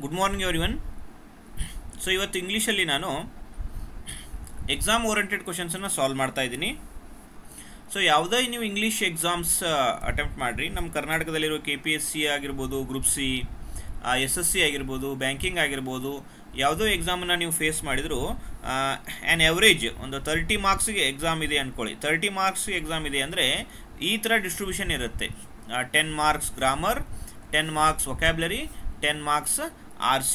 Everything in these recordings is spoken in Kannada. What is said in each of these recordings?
Good morning everyone. ಸೊ ಇವತ್ತು ಇಂಗ್ಲೀಷಲ್ಲಿ ನಾನು ಎಕ್ಸಾಮ್ ಓರಿಯೆಂಟೆಡ್ ಕ್ವಶನ್ಸನ್ನು ಸಾಲ್ವ್ ಮಾಡ್ತಾ ಇದ್ದೀನಿ. ಸೊ ಯಾವುದೇ ನೀವು ಇಂಗ್ಲೀಷ್ ಎಕ್ಸಾಮ್ಸ್ ಅಟೆಂಪ್ಟ್ ಮಾಡಿರಿ, ನಮ್ಮ ಕರ್ನಾಟಕದಲ್ಲಿರೋ KPSC ಆಗಿರ್ಬೋದು, ಗ್ರೂಪ್ ಸಿ, SSC ಆಗಿರ್ಬೋದು, ಬ್ಯಾಂಕಿಂಗ್ ಆಗಿರ್ಬೋದು, ಯಾವುದೋ ಎಕ್ಸಾಮನ್ನು ನೀವು ಫೇಸ್ ಮಾಡಿದರೂ ಆ್ಯನ್ ಎವರೇಜ್ ಒಂದು 30 ಮಾರ್ಕ್ಸ್ಗೆ ಎಕ್ಸಾಮ್ ಇದೆ ಅಂದ್ಕೊಳ್ಳಿ. 30 ಮಾರ್ಕ್ಸ್ಗೆ ಎಕ್ಸಾಮ್ ಇದೆ ಅಂದರೆ ಈ ಥರ ಡಿಸ್ಟ್ರಿಬ್ಯೂಷನ್ ಇರುತ್ತೆ. 10 marks grammar, 10 marks vocabulary, 10 marks R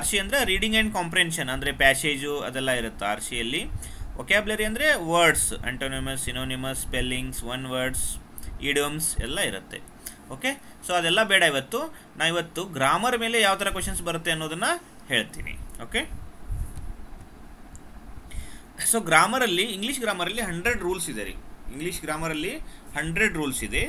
C ಅಂದರೆ ರೀಡಿಂಗ್ ಆ್ಯಂಡ್ ಕಾಂಪ್ರೆನ್ಷನ್, ಅಂದರೆ ಪ್ಯಾಸೇಜು ಅದೆಲ್ಲ ಇರುತ್ತೆ ಆರ್ ಸಿಯಲ್ಲಿ. ವೊಕ್ಯಾಬ್ಲರಿ ಅಂದರೆ words, antonyms, synonyms, spellings, one words, idioms ಎಲ್ಲ ಇರುತ್ತೆ. ಓಕೆ, ಸೊ ಅದೆಲ್ಲ ಬೇಡ. ಇವತ್ತು ಗ್ರಾಮರ್ ಮೇಲೆ ಯಾವ ಥರ ಕ್ವಶನ್ಸ್ ಬರುತ್ತೆ ಅನ್ನೋದನ್ನು ಹೇಳ್ತೀನಿ. ಓಕೆ, ಸೊ ಗ್ರಾಮರಲ್ಲಿ, ಇಂಗ್ಲೀಷ್ ಗ್ರಾಮರಲ್ಲಿ 100 ರೂಲ್ಸ್ ಇದೆ ರೀ. ಇಂಗ್ಲೀಷ್ ಗ್ರಾಮರಲ್ಲಿ 100 ರೂಲ್ಸ್ ಇದೆ.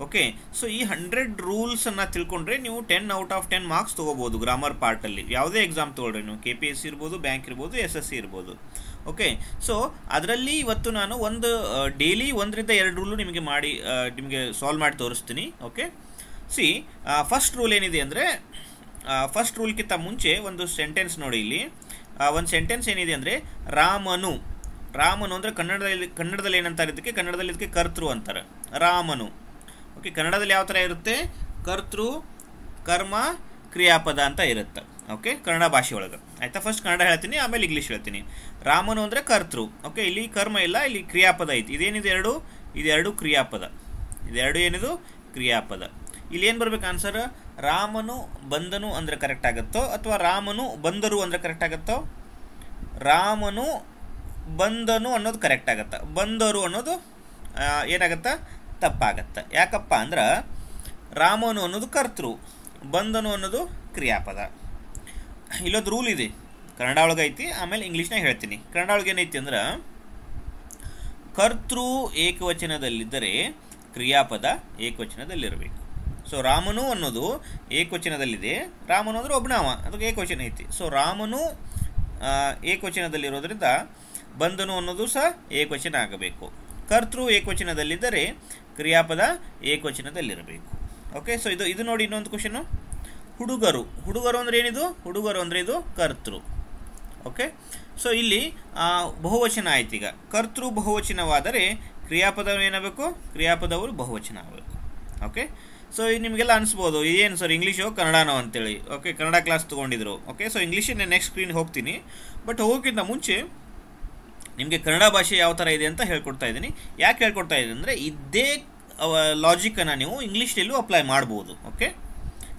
ಓಕೆ, ಸೊ ಈ 100 ರೂಲ್ಸನ್ನು ತಿಳ್ಕೊಂಡ್ರೆ ನೀವು 10 ಔಟ್ ಆಫ್ 10 ಮಾರ್ಕ್ಸ್ ತೊಗೋಬೋದು ಗ್ರಾಮರ್ ಪಾರ್ಟಲ್ಲಿ. ಯಾವುದೇ ಎಕ್ಸಾಮ್ ತೊಗೊಳ್ರಿ ನೀವು, KPSC ಇರ್ಬೋದು, ಬ್ಯಾಂಕ್ ಇರ್ಬೋದು, SSC ಇರ್ಬೋದು. ಓಕೆ, ಸೊ ಅದರಲ್ಲಿ ಇವತ್ತು ನಾನು ಒಂದು ಡೈಲಿ 1-2 ರೂಲು ನಿಮಗೆ ಸಾಲ್ವ್ ಮಾಡಿ ತೋರಿಸ್ತೀನಿ. ಓಕೆ, ಸಿ ಫಸ್ಟ್ ರೂಲ್ ಏನಿದೆ ಅಂದರೆ, ಫಸ್ಟ್ ರೂಲ್ಗಿಂತ ಮುಂಚೆ ಒಂದು ಸೆಂಟೆನ್ಸ್ ನೋಡಿ. ಇಲ್ಲಿ ಒಂದು ಸೆಂಟೆನ್ಸ್ ಏನಿದೆ ಅಂದರೆ ರಾಮನು ಅಂದರೆ ಕನ್ನಡದಲ್ಲಿ ಏನಂತಾರೆ ಇದಕ್ಕೆ? ಕನ್ನಡದಲ್ಲಿ ಇದಕ್ಕೆ ಕರ್ತೃ ಅಂತಾರೆ, ರಾಮನು. ಓಕೆ, ಕನ್ನಡದಲ್ಲಿ ಯಾವ ಥರ ಇರುತ್ತೆ? ಕರ್ತೃ, ಕರ್ಮ, ಕ್ರಿಯಾಪದ ಅಂತ ಇರುತ್ತೆ. ಓಕೆ, ಕನ್ನಡ ಭಾಷೆ ಒಳಗೆ. ಆಯಿತಾ? ಫಸ್ಟ್ ಕನ್ನಡ ಹೇಳ್ತೀನಿ, ಆಮೇಲೆ ಇಂಗ್ಲೀಷ್ ಹೇಳ್ತೀನಿ. ರಾಮನು ಅಂದರೆ ಕರ್ತೃ. ಓಕೆ, ಇಲ್ಲಿ ಕರ್ಮ ಇಲ್ಲ, ಇಲ್ಲಿ ಕ್ರಿಯಾಪದ ಐತಿ. ಇದೇನಿದೆ? ಇದೆರಡು ಕ್ರಿಯಾಪದ. ಇದೆರಡು ಏನಿದು? ಕ್ರಿಯಾಪದ. ಇಲ್ಲಿ ಏನು ಬರ್ಬೇಕು ಆನ್ಸರ್? ರಾಮನು ಬಂದನು ಅಂದರೆ ಕರೆಕ್ಟ್ ಆಗುತ್ತೋ, ಅಥವಾ ರಾಮನು ಬಂದರು ಅಂದರೆ ಕರೆಕ್ಟ್ ಆಗುತ್ತೋ? ರಾಮನು ಬಂದನು ಅನ್ನೋದು ಕರೆಕ್ಟ್ ಆಗುತ್ತಾ? ಬಂದರು ಅನ್ನೋದು ಏನಾಗತ್ತಾ? ತಪ್ಪಾಗತ್ತೆ. ಯಾಕಪ್ಪ ಅಂದ್ರೆ ರಾಮನು ಅನ್ನೋದು ಕರ್ತೃ, ಬಂದನು ಅನ್ನೋದು ಕ್ರಿಯಾಪದ. ಇಲ್ಲೊಂದು ರೂಲ್ ಇದೆ, ಕನ್ನಡ ಒಳಗೆ ಐತಿ, ಆಮೇಲೆ ಇಂಗ್ಲೀಷ್ನಾಗ ಹೇಳ್ತೀನಿ. ಕನ್ನಡ ಒಳಗೆ ಏನೈತಿ ಅಂದ್ರೆ, ಕರ್ತೃ ಏಕವಚನದಲ್ಲಿದ್ದರೆ ಕ್ರಿಯಾಪದ ಏಕವಚನದಲ್ಲಿರಬೇಕು. ಸೊ ರಾಮನು ಅನ್ನೋದು ಏಕವಚನದಲ್ಲಿದೆ, ರಾಮನು ಅಂದ್ರೆ ಒಬ್ಬನವ, ಅದಕ್ಕೆ ಏಕವಚನ ಐತಿ. ಸೊ ರಾಮನು ಏಕವಚನದಲ್ಲಿರೋದ್ರಿಂದ ಬಂದನು ಅನ್ನೋದು ಸಹ ಏಕವಚನ ಆಗಬೇಕು. ಕರ್ತೃ ಏಕವಚನದಲ್ಲಿದ್ದರೆ ಕ್ರಿಯಾಪದ ಏಕವಚನದಲ್ಲಿರಬೇಕು. ಓಕೆ, ಸೊ ಇದು ನೋಡಿ ಇನ್ನೊಂದು ಕ್ವಶನು. ಹುಡುಗರು ಅಂದರೆ ಏನಿದು? ಹುಡುಗರು ಅಂದರೆ ಇದು ಕರ್ತೃ. ಓಕೆ, ಸೊ ಇಲ್ಲಿ ಬಹುವಚನ ಆಯ್ತು. ಈಗ ಕರ್ತೃ ಬಹುವಚನವಾದರೆ ಕ್ರಿಯಾಪದ ಏನಾಗಬೇಕು? ಕ್ರಿಯಾಪದವರು ಬಹುವಚನ ಆಗಬೇಕು. ಓಕೆ, ಸೊ ನಿಮಗೆಲ್ಲ ಅನಿಸ್ಬೋದು, ಏನು ಸರ್ ಇಂಗ್ಲೀಷು ಕನ್ನಡನೋ ಅಂತೇಳಿ. ಓಕೆ, ಕನ್ನಡ ಕ್ಲಾಸ್ ತೊಗೊಂಡಿದ್ರು. ಓಕೆ, ಸೊ ಇಂಗ್ಲೀಷಿನ ನೆಕ್ಸ್ಟ್ ಸ್ಕ್ರೀನ್ಗೆ ಹೋಗ್ತೀನಿ. ಬಟ್ ಹೋಗೋಕ್ಕಿಂತ ಮುಂಚೆ ನಿಮಗೆ ಕನ್ನಡ ಭಾಷೆ ಯಾವ ಥರ ಇದೆ ಅಂತ ಹೇಳ್ಕೊಡ್ತಾ ಇದ್ದೀನಿ. ಯಾಕೆ ಹೇಳ್ಕೊಡ್ತಾ ಇದ್ದೀನಿ ಅಂದರೆ, ಇದೇ ಲಾಜಿಕನ್ನು ನೀವು ಇಂಗ್ಲೀಷಲ್ಲೂ ಅಪ್ಲೈ ಮಾಡ್ಬೋದು. ಓಕೆ,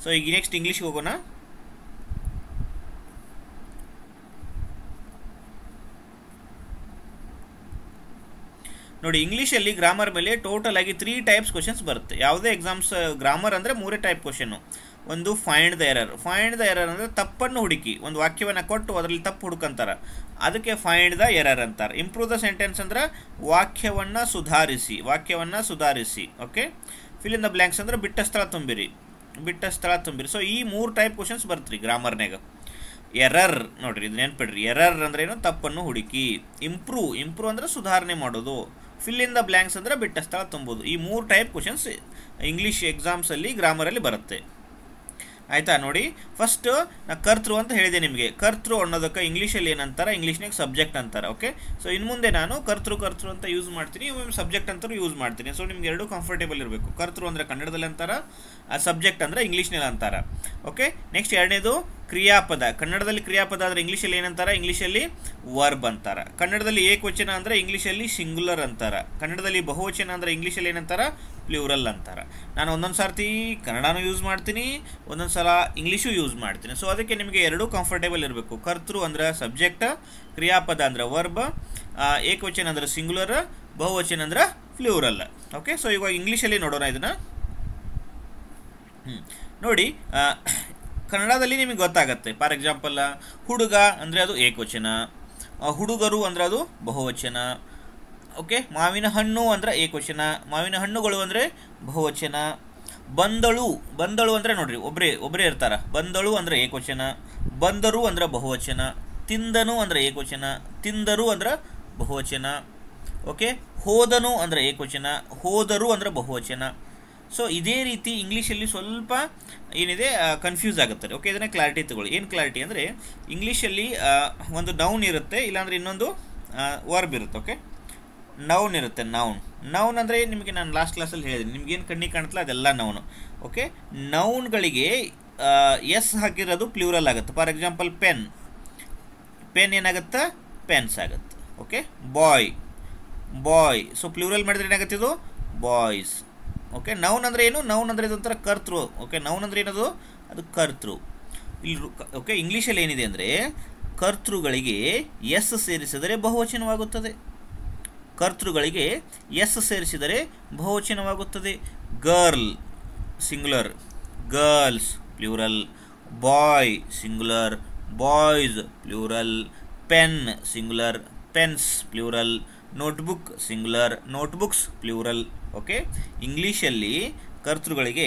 ಸೊ ಈಗ ನೆಕ್ಸ್ಟ್ ಇಂಗ್ಲೀಷ್ಗೆ ಹೋಗೋಣ. ನೋಡಿ, ಇಂಗ್ಲೀಷಲ್ಲಿ ಗ್ರಾಮರ್ ಮೇಲೆ ಟೋಟಲ್ ಆಗಿ 3 ಟೈಪ್ಸ್ ಕ್ವಶನ್ಸ್ ಬರುತ್ತೆ. ಯಾವುದೇ ಎಕ್ಸಾಮ್ಸ್ ಗ್ರಾಮರ್ ಅಂದರೆ 3 ಟೈಪ್ ಕ್ವಶನ್ನು. ಒಂದು find the error. Find the error ಅಂದರೆ ತಪ್ಪನ್ನು ಹುಡುಕಿ, ಒಂದು ವಾಕ್ಯವನ್ನು ಕೊಟ್ಟು ಅದರಲ್ಲಿ ತಪ್ಪು ಹುಡುಕಂತಾರೆ, ಅದಕ್ಕೆ ಫೈಂಡ್ ದ ಎರರ್ ಅಂತಾರೆ. ಇಂಪ್ರೂವ್ ದ ಸೆಂಟೆನ್ಸ್ ಅಂದರೆ ವಾಕ್ಯವನ್ನು ಸುಧಾರಿಸಿ. Okay, fill in the blanks ಅಂದರೆ ಬಿಟ್ಟ ಸ್ಥಳ ತುಂಬಿರಿ. ಸೊ ಈ 3 ಟೈಪ್ ಕ್ವಶನ್ಸ್ ಬರುತ್ತೆ ರೀ ಗ್ರಾಮರ್ನಾಗ. ಎರರ್ ನೋಡಿರಿ, ಇದು ನೆನ್ಪಿಡ್ರಿ. ಎರರ್ ಅಂದ್ರೆ ಏನು? ತಪ್ಪನ್ನು ಹುಡುಕಿ. ಇಂಪ್ರೂವ್ ಅಂದರೆ ಸುಧಾರಣೆ ಮಾಡೋದು. ಫಿಲ್ ಇನ್ ದ ಬ್ಲ್ಯಾಂಕ್ಸ್ ಅಂದರೆ ಬಿಟ್ಟ ಸ್ಥಳ ತುಂಬೋದು. ಈ 3 ಟೈಪ್ ಕ್ವಶನ್ಸ್ ಇಂಗ್ಲೀಷ್ ಎಕ್ಸಾಮ್ಸಲ್ಲಿ ಗ್ರಾಮರಲ್ಲಿ ಬರುತ್ತೆ. ಆಯಿತಾ? ನೋಡಿ, ಫಸ್ಟು ನಾ ಕರ್ತೃ ಅಂತ ಹೇಳಿದೆ ನಿಮಗೆ. ಕರ್ತೃ ಅನ್ನೋದಕ್ಕೆ ಇಂಗ್ಲೀಷಲ್ಲಿ ಏನಂತಾರೆ? ಇಂಗ್ಲೀಷ್ನಾಗ ಸಬ್ಜೆಕ್ಟ್ ಅಂತಾರೆ. ಓಕೆ, ಸೊ ಇನ್ನು ಮುಂದೆ ನಾನು ಕರ್ತೃ ಅಂತ ಯೂಸ್ ಮಾಡ್ತೀನಿ, ಒಮ್ಮೆ ಸಬ್ಜೆಕ್ಟ್ ಅಂತಲೂ ಯೂಸ್ ಮಾಡ್ತೀನಿ. ಸೊ ನಿಮ್ಗೆ ಎರಡೂ ಕಂಫರ್ಟೇಬಲ್ ಇರಬೇಕು. ಕರ್ತೃ ಅಂದರೆ ಕನ್ನಡದಲ್ಲಿ ಅಂತಾರೆ, ಆ ಸಬ್ಜೆಕ್ಟ್ ಅಂದರೆ ಇಂಗ್ಲೀಷ್ನಲ್ಲಿ ಅಂತಾರೆ. ಓಕೆ, ನೆಕ್ಸ್ಟ್ ಎರಡನೇದು ಕ್ರಿಯಾಪದ. ಕನ್ನಡದಲ್ಲಿ ಕ್ರಿಯಾಪದ ಆದರೆ ಇಂಗ್ಲೀಷಲ್ಲಿ ಏನಂತಾರೆ? ಇಂಗ್ಲೀಷಲ್ಲಿ ವರ್ಬ್ ಅಂತಾರೆ. ಕನ್ನಡದಲ್ಲಿ ಏಕವಚನ ಅಂದರೆ ಇಂಗ್ಲೀಷಲ್ಲಿ ಸಿಂಗುಲರ್ ಅಂತಾರೆ. ಕನ್ನಡದಲ್ಲಿ ಬಹುವಚನ ಅಂದರೆ ಇಂಗ್ಲೀಷಲ್ಲಿ ಏನಂತಾರೆ? ಪ್ಲೂರಲ್ ಅಂತಾರೆ. ನಾನು ಒಂದೊಂದು ಸರ್ತಿ ಕನ್ನಡನೂ ಯೂಸ್ ಮಾಡ್ತೀನಿ, ಒಂದೊಂದು ಸಲ ಇಂಗ್ಲೀಷು ಯೂಸ್ ಮಾಡ್ತೀನಿ. ಸೊ ಅದಕ್ಕೆ ನಿಮಗೆ ಎರಡೂ ಕಂಫರ್ಟೇಬಲ್ ಇರಬೇಕು. ಕರ್ತೃ ಅಂದರೆ ಸಬ್ಜೆಕ್ಟ್, ಕ್ರಿಯಾಪದ ಅಂದರೆ ವರ್ಬ್, ಏಕವಚನ ಅಂದರೆ ಸಿಂಗುಲರ್, ಬಹುವಚನ ಅಂದರೆ ಪ್ಲೂರಲ್. ಓಕೆ, ಸೊ ಇವಾಗ ಇಂಗ್ಲೀಷಲ್ಲಿ ನೋಡೋಣ ಇದನ್ನು. ನೋಡಿ, ಕನ್ನಡದಲ್ಲಿ ನಿಮಗೆ ಗೊತ್ತಾಗತ್ತೆ. ಫಾರ್ ಎಕ್ಸಾಂಪಲ್, ಹುಡುಗ ಅಂದರೆ ಅದು ಏಕವಚನ, ಹುಡುಗರು ಅಂದರೆ ಅದು ಬಹುವಚನ. ಓಕೆ, ಮಾವಿನ ಹಣ್ಣು ಅಂದರೆ ಏಕವಚನ, ಮಾವಿನ ಹಣ್ಣುಗಳು ಅಂದರೆ ಬಹುವಚನ. ಬಂದಳು ಅಂದರೆ ನೋಡ್ರಿ, ಒಬ್ಬರೇ ಇರ್ತಾರೆ. ಬಂದಳು ಅಂದರೆ ಏಕವಚನ, ಬಂದರು ಅಂದರೆ ಬಹುವಚನ. ತಿಂದನು ಅಂದರೆ ಏಕವಚನ, ತಿಂದರು ಅಂದರೆ ಬಹುವಚನ. ಓಕೆ, ಹೋದನು ಅಂದರೆ ಏಕವಚನ, ಹೋದರು ಅಂದರೆ ಬಹುವಚನ. ಸೊ ಇದೇ ರೀತಿ ಇಂಗ್ಲೀಷಲ್ಲಿ ಸ್ವಲ್ಪ ಏನಿದೆ ಕನ್ಫ್ಯೂಸ್ ಆಗುತ್ತದೆ. ಓಕೆ, ಇದನ್ನು ಕ್ಲಾರಿಟಿ ತಗೊಳ್ಳಿ. ಏನು ಕ್ಲಾರಿಟಿ ಅಂದರೆ ಇಂಗ್ಲೀಷಲ್ಲಿ ಒಂದು ನೌನ್ ಇರುತ್ತೆ, ಇಲ್ಲಾಂದರೆ ಇನ್ನೊಂದು ವರ್ಬ್ ಇರುತ್ತೆ. ಓಕೆ, ನೌನ್ ಇರುತ್ತೆ. ನೌನ್ ಅಂದರೆ ನಿಮಗೆ ನಾನು ಲಾಸ್ಟ್ ಕ್ಲಾಸಲ್ಲಿ ಹೇಳಿದ್ದೀನಿ, ನಿಮ್ಗೇನು ಕಣ್ಣಿಗೆ ಕಾಣುತ್ತಲ್ಲ ಅದೆಲ್ಲ ನೌನು. ಓಕೆ, ನೌನ್ಗಳಿಗೆ ಎಸ್ ಹಾಕಿರೋದು ಪ್ಲೂರಲ್ ಆಗುತ್ತೆ. ಫಾರ್ ಎಕ್ಸಾಂಪಲ್ ಪೆನ್ ಏನಾಗುತ್ತೆ? ಪೆನ್ಸ್ ಆಗುತ್ತೆ. ಓಕೆ, ಬಾಯ್ ಸೊ ಪ್ಲೂರಲ್ ಮಾಡಿದ್ರೆ ಏನಾಗುತ್ತೆ? ಇದು ಬಾಯ್ಸ್. ಓಕೆ, ನೌನ್ ಅಂದರೆ ಏನು? ನೌನ್ ಅಂದರೆ ಇದೊಂಥರ ಕರ್ತೃ. ಓಕೆ, ನೌನ್ ಅಂದರೆ ಏನದು? ಅದು ಕರ್ತೃ. ಇಲ್ಲಿ ಓಕೆ, ಇಂಗ್ಲೀಷಲ್ಲಿ ಏನಿದೆ ಅಂದರೆ ಕರ್ತೃಗಳಿಗೆ ಎಸ್ ಸೇರಿಸಿದರೆ ಬಹುವಚನವಾಗುತ್ತದೆ. ಕರ್ತೃಗಳಿಗೆ ಎಸ್ ಸೇರಿಸಿದರೆ ಬಹುವಚನವಾಗುತ್ತದೆ. Girl singular, girls plural. Boy singular, boys plural. Pen singular, pens plural. Notebook singular, notebooks plural. Okay, ಇಂಗ್ಲೀಷಲ್ಲಿ ಕರ್ತೃಗಳಿಗೆ